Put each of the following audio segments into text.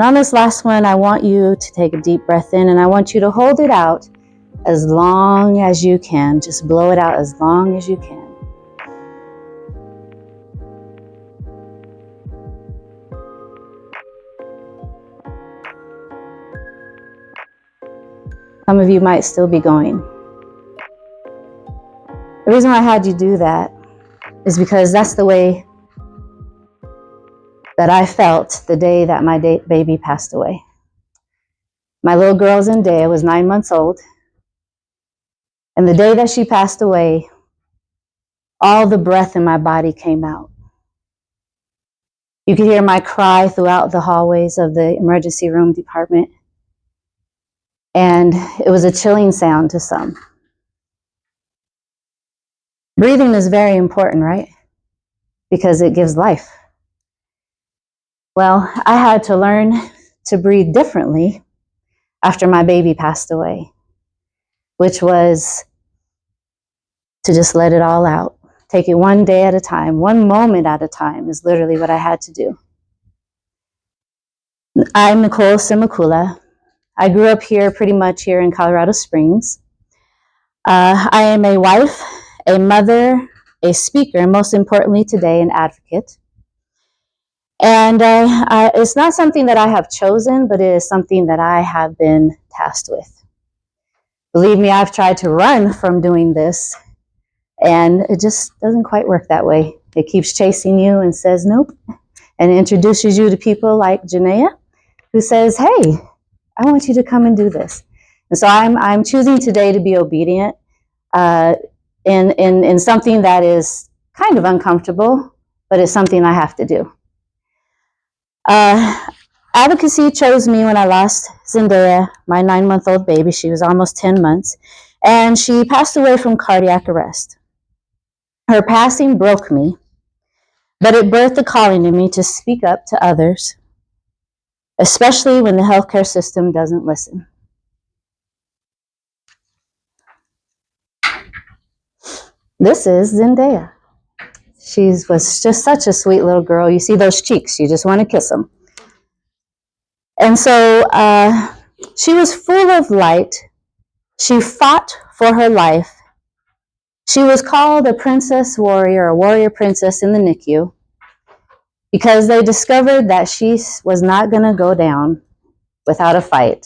And on this last one, I want you to take a deep breath in, and I want you to hold it out as long as you can. Just blow it out as long as you can. Some of you might still be going. The reason why I had you do that is because that's the way that I felt the day that my baby passed away. My little girl Zendaya was 9 months old. And the day that she passed away, all the breath in my body came out. You could hear my cry throughout the hallways of the emergency room department. And it was a chilling sound to some. Breathing is very important, right? Because it gives life. Well, I had to learn to breathe differently after my baby passed away, which was to just let it all out. Take it one day at a time, one moment at a time is literally what I had to do. I'm Nicole Simakula. I grew up here, pretty much here in Colorado Springs. I am a wife, a mother, a speaker, and most importantly today, an advocate. And it's not something that I have chosen, but it is something that I have been tasked with. Believe me, I've tried to run from doing this, and it just doesn't quite work that way. It keeps chasing you and says nope, and introduces you to people like Janaea, who says, hey, I want you to come and do this. And so I'm choosing today to be obedient in something that is kind of uncomfortable, but it's something I have to do. Advocacy chose me when I lost Zendaya, my 9-month-old baby. She was almost 10 months, and she passed away from cardiac arrest. Her passing broke me, but it birthed a calling in me to speak up to others, especially when the healthcare system doesn't listen. This is Zendaya. She was just such a sweet little girl. You see those cheeks, you just want to kiss them. And so she was full of light. She fought for her life. She was called a princess warrior, a warrior princess in the NICU, because they discovered that she was not going to go down without a fight.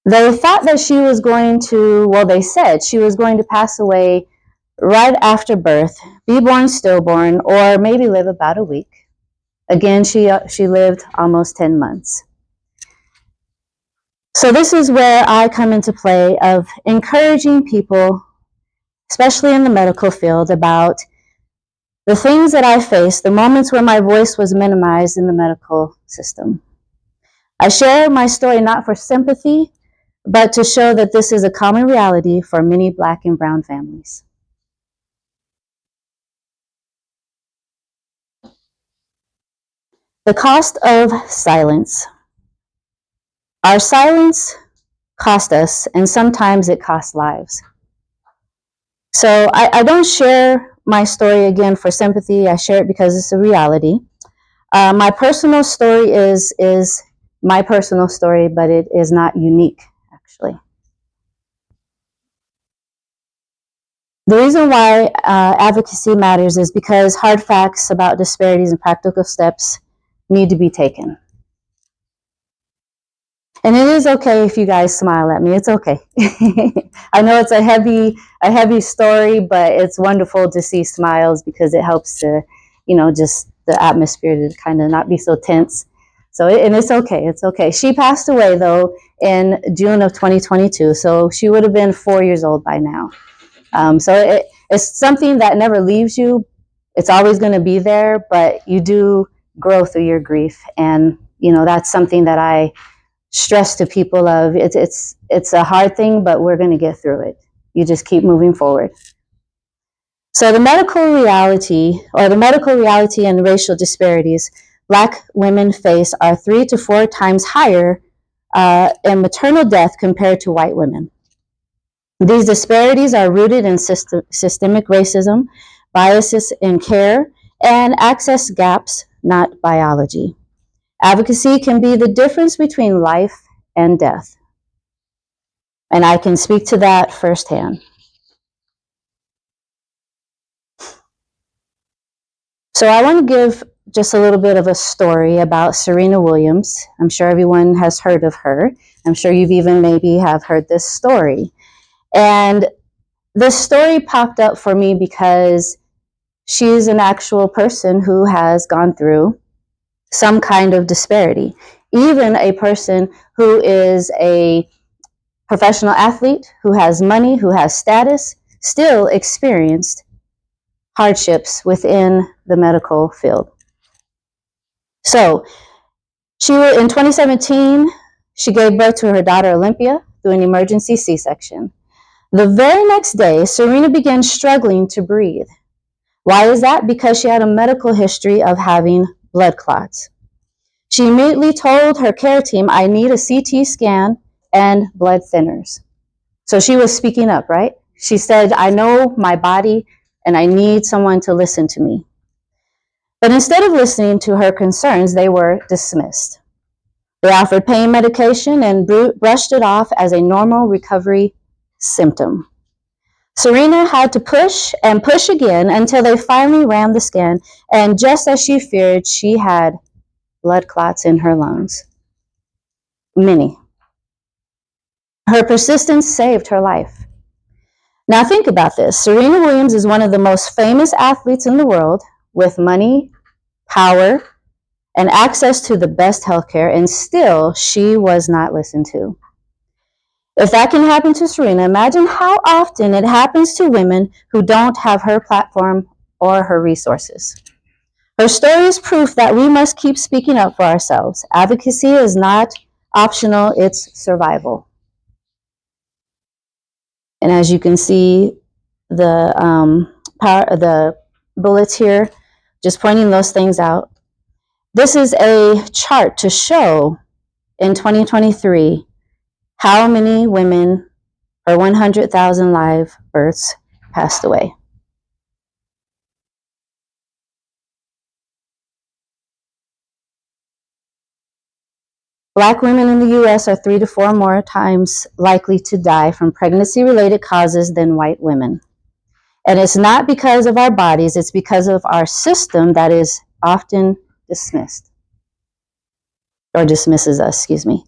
They thought that she was going to, well, they said she was going to pass away right after birth, be born stillborn, or maybe live about a week. Again, she lived almost 10 months. So this is where I come into play of encouraging people, especially in the medical field, about the things that I faced, the moments where my voice was minimized in the medical system. I share my story not for sympathy, but to show that this is a common reality for many Black and brown families. The cost of silence. Our silence costs us, and sometimes it costs lives. So I don't share my story again for sympathy. I share it because it's a reality. My personal story is my personal story, but it is not unique, actually. The reason why advocacy matters is because hard facts about disparities and practical steps need to be taken. And it is okay if you guys smile at me. It's okay. I know it's a heavy story, but it's wonderful to see smiles because it helps to, just the atmosphere to kind of not be so tense. So, and it's okay. It's okay. She passed away though in June of 2022. So she would have been 4 years old by now. So it's something that never leaves you. It's always going to be there, but you do grow through your grief. And, that's something that I stress to people of. It's a hard thing, but we're going to get through it. You just keep moving forward. So the medical reality and racial disparities Black women face are 3 to 4 times higher in maternal death compared to white women. These disparities are rooted in systemic racism, biases in care, and access gaps, not biology. Advocacy can be the difference between life and death. And I can speak to that firsthand. So I want to give just a little bit of a story about Serena Williams. I'm sure everyone has heard of her. I'm sure you've even maybe have heard this story. And this story popped up for me because she's an actual person who has gone through some kind of disparity. Even a person who is a professional athlete, who has money, who has status, still experienced hardships within the medical field. So, in 2017, she gave birth to her daughter Olympia through an emergency C-section. The very next day, Serena began struggling to breathe. Why is that? Because she had a medical history of having blood clots. She immediately told her care team, I need a CT scan and blood thinners. So she was speaking up, right? She said, I know my body and I need someone to listen to me. But instead of listening to her concerns, they were dismissed. They offered pain medication and brushed it off as a normal recovery symptom. Serena had to push and push again until they finally ran the scan, and just as she feared, she had blood clots in her lungs. Many. Her persistence saved her life. Now think about this. Serena Williams is one of the most famous athletes in the world with money, power, and access to the best healthcare, and still she was not listened to. If that can happen to Serena, imagine how often it happens to women who don't have her platform or her resources. Her story is proof that we must keep speaking up for ourselves. Advocacy is not optional, it's survival. And as you can see, the bullets here, just pointing those things out. This is a chart to show in 2023 how many women per 100,000 live births passed away. Black women in the U.S. are 3 to 4 more times likely to die from pregnancy-related causes than white women. And it's not because of our bodies, it's because of our system that is often dismissed. Or dismisses us, excuse me.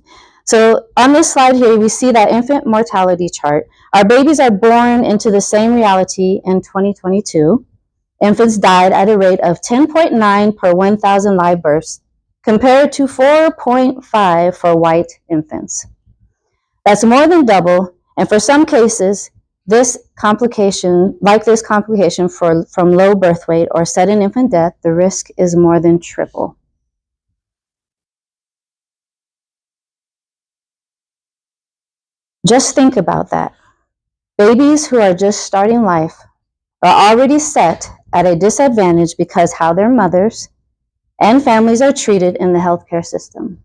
So on this slide here, we see that infant mortality chart. Our babies are born into the same reality in 2022. Infants died at a rate of 10.9 per 1,000 live births, compared to 4.5 for white infants. That's more than double, and for some cases, this complication from low birth weight or sudden infant death, the risk is more than triple. Just think about that. Babies who are just starting life are already set at a disadvantage because how their mothers and families are treated in the healthcare system.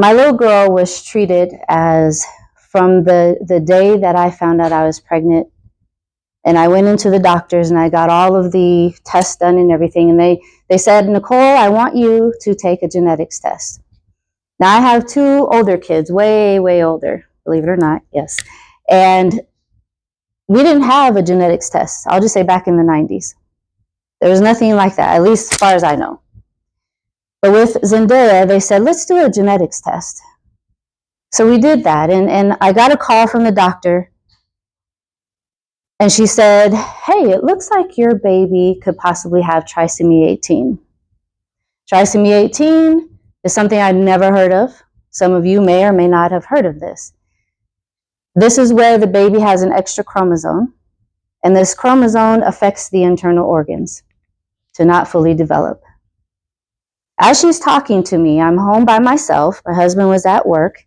My little girl was treated as, from the day that I found out I was pregnant, and I went into the doctors and I got all of the tests done and everything, and they said, Nicole, I want you to take a genetics test. Now I have 2 older kids, way, way older, believe it or not, yes. And we didn't have a genetics test. I'll just say back in the 90s. There was nothing like that, at least as far as I know. But with Zendaya, they said, let's do a genetics test. So we did that, and I got a call from the doctor, and she said, hey, it looks like your baby could possibly have trisomy 18. Trisomy 18 is something I'd never heard of. Some of you may or may not have heard of this. This is where the baby has an extra chromosome, and this chromosome affects the internal organs to not fully develop. As she's talking to me, I'm home by myself. My husband was at work,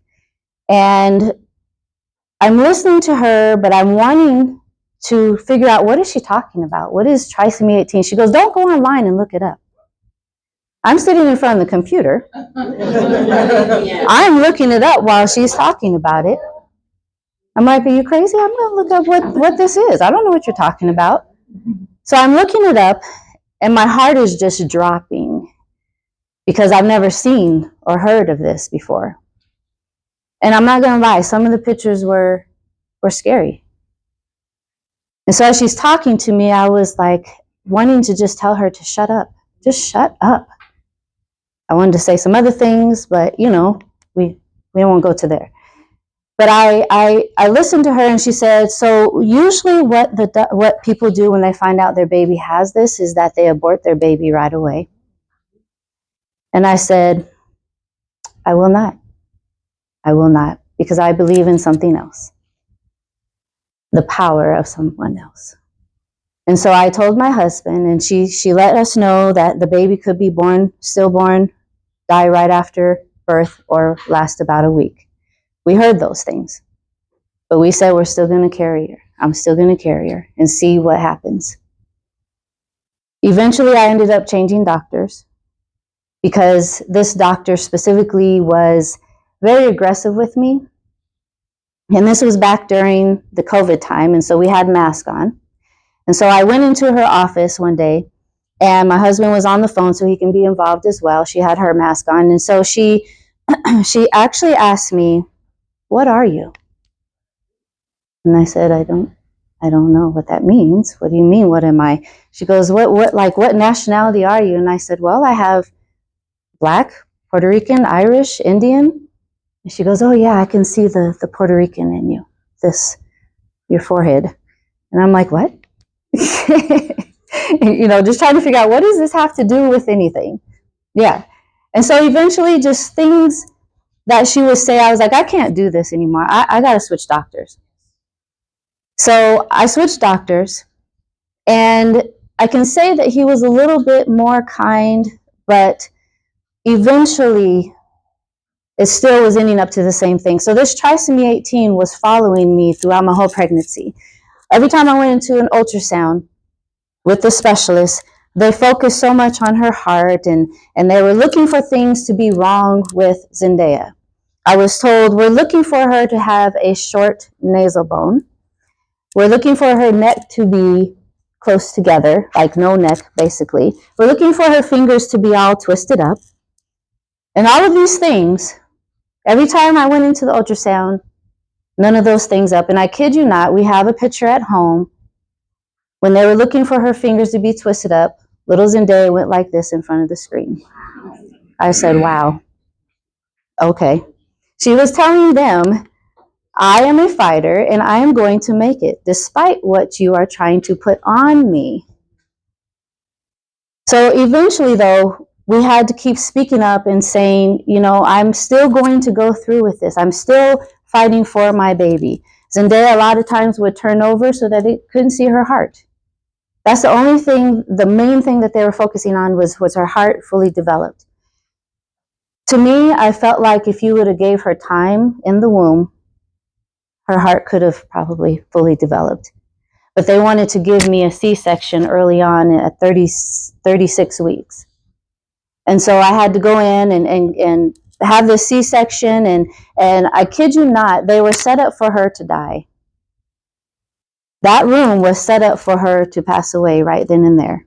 and I'm listening to her, but I'm wanting to figure out, what is she talking about? What is trisomy 18? She goes, don't go online and look it up. I'm sitting in front of the computer. I'm looking it up while she's talking about it. I'm like, are you crazy? I'm going to look up what this is. I don't know what you're talking about. So I'm looking it up, And my heart is just dropping because I've never seen or heard of this before. And I'm not going to lie, some of the pictures were scary. And so as she's talking to me, I was like wanting to just tell her to shut up. Just shut up. I wanted to say some other things, but we won't go to there. But I listened to her, and she said, so usually what people do when they find out their baby has this is that they abort their baby right away. And I said, I will not. I will not, because I believe in something else. The power of someone else. And so I told my husband, and she let us know that the baby could be stillborn, die right after birth, or last about a week. We heard those things. But we said we're still going to carry her. I'm still going to carry her and see what happens. Eventually, I ended up changing doctors because this doctor specifically was very aggressive with me. And this was back during the COVID time, and so we had masks on. And so I went into her office one day, and my husband was on the phone so he can be involved as well. She had her mask on, and so she actually asked me, "What are you?" And I said, I don't know what that means. What do you mean, what am I? She goes, what nationality are you? And I said, well, I have Black, Puerto Rican, Irish, Indian. And she goes, oh yeah, I can see the Puerto Rican in you, your forehead. And I'm like, what? Just trying to figure out, what does this have to do with anything? Yeah. And so eventually just things that she would say, I was like, I can't do this anymore. I got to switch doctors. So I switched doctors, and I can say that he was a little bit more kind, but eventually it still was ending up to the same thing. So this trisomy 18 was following me throughout my whole pregnancy. Every time I went into an ultrasound with the specialist, they focused so much on her heart, and they were looking for things to be wrong with Zendaya. I was told, we're looking for her to have a short nasal bone. We're looking for her neck to be close together, like no neck, basically. We're looking for her fingers to be all twisted up. And all of these things, every time I went into the ultrasound, none of those things up. And I kid you not, we have a picture at home. When they were looking for her fingers to be twisted up, little Zendaya went like this in front of the screen. I said, wow. Okay. She was telling them, I am a fighter, and I am going to make it, despite what you are trying to put on me. So eventually, though, we had to keep speaking up and saying, I'm still going to go through with this. I'm still fighting for my baby. Zendaya a lot of times would turn over so that it couldn't see her heart. That's the main thing that they were focusing on was her heart fully developed. To me, I felt like if you would have gave her time in the womb, her heart could have probably fully developed. But they wanted to give me a C-section early on at 36 weeks. And so I had to go in and have this C-section, and I kid you not, they were set up for her to die. That room was set up for her to pass away right then and there.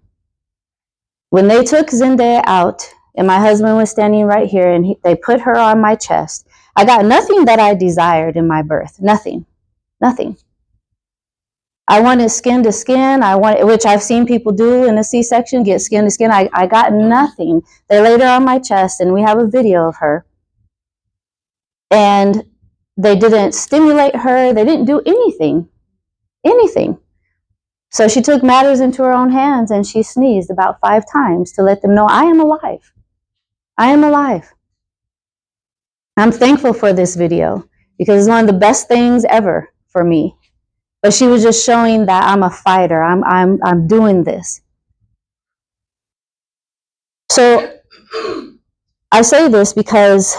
When they took Zendaya out, and my husband was standing right here, and they put her on my chest, I got nothing that I desired in my birth. Nothing. I wanted skin to skin. Which I've seen people do in a C-section, get skin to skin. I got nothing. They laid her on my chest, and we have a video of her. And they didn't stimulate her. They didn't do anything. So she took matters into her own hands, and she sneezed about 5 times to let them know, I am alive. I am alive. I'm thankful for this video because it's one of the best things ever for me. But she was just showing that I'm a fighter. I'm doing this. So I say this because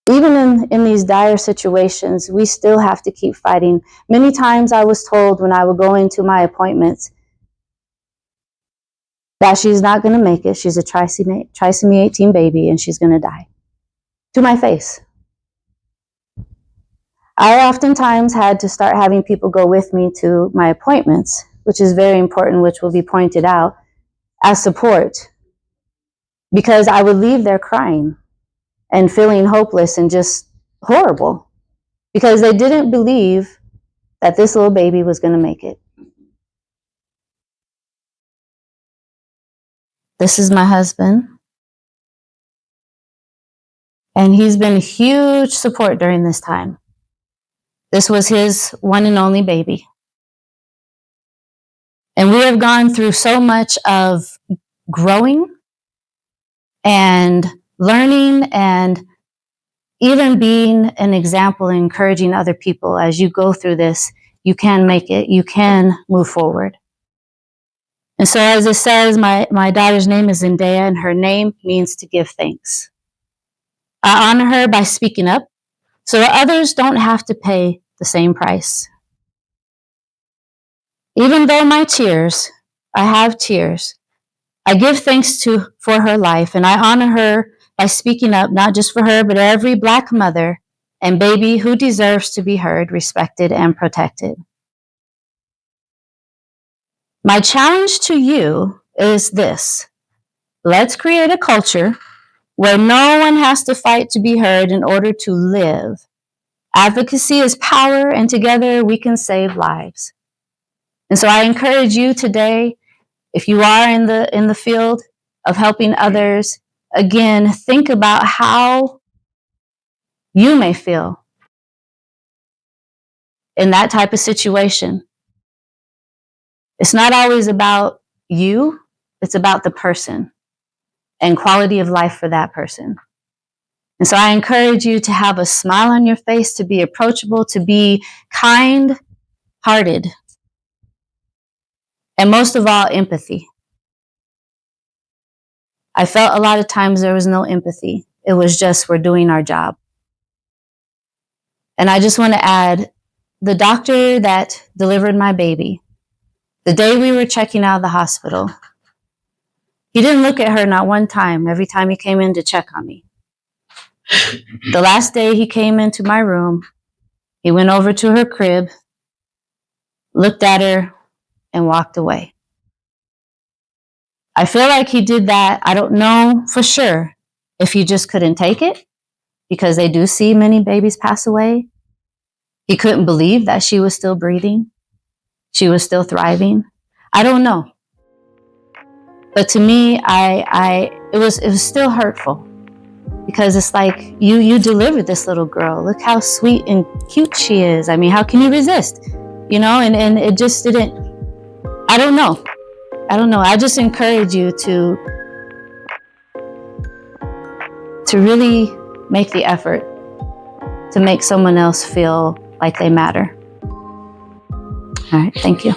even in these dire situations, we still have to keep fighting. Many times I was told when I would go into my appointments that she's not going to make it. She's a trisomy 18 baby, and she's going to die. To my face. I oftentimes had to start having people go with me to my appointments which is very important, which will be pointed out, as support. Because I would leave there crying and feeling hopeless and just horrible. Because they didn't believe that this little baby was going to make it. This is my husband. And he's been a huge support during this time. This was his one and only baby. And we have gone through so much of growing and learning and even being an example and encouraging other people. As you go through this, you can make it, you can move forward. And so as it says, my daughter's name is Zendaya, and her name means to give thanks. I honor her by speaking up so that others don't have to pay the same price. Even though I have tears, I give thanks for her life, and I honor her by speaking up, not just for her, but every Black mother and baby who deserves to be heard, respected, and protected. My challenge to you is this. Let's create a culture where no one has to fight to be heard in order to live. Advocacy is power, and together we can save lives. And so I encourage you today, if you are in the field of helping others, again, think about how you may feel in that type of situation. It's not always about you, it's about the person and quality of life for that person. And so I encourage you to have a smile on your face, to be approachable, to be kind-hearted, and most of all, empathy. I felt a lot of times there was no empathy. It was just, we're doing our job. And I just want to add, the doctor that delivered my baby, the day we were checking out of the hospital, he didn't look at her not one time every time he came in to check on me. The last day he came into my room, he went over to her crib, looked at her, and walked away. I feel like he did that. I don't know for sure if he just couldn't take it, because they do see many babies pass away. He couldn't believe that she was still breathing. She was still thriving. I don't know. But to me, it was still hurtful, because it's like, you delivered this little girl. Look how sweet and cute she is. I mean, how can you resist? You know, and it just didn't, I don't know. I just encourage you to really make the effort to make someone else feel like they matter. All right, thank you.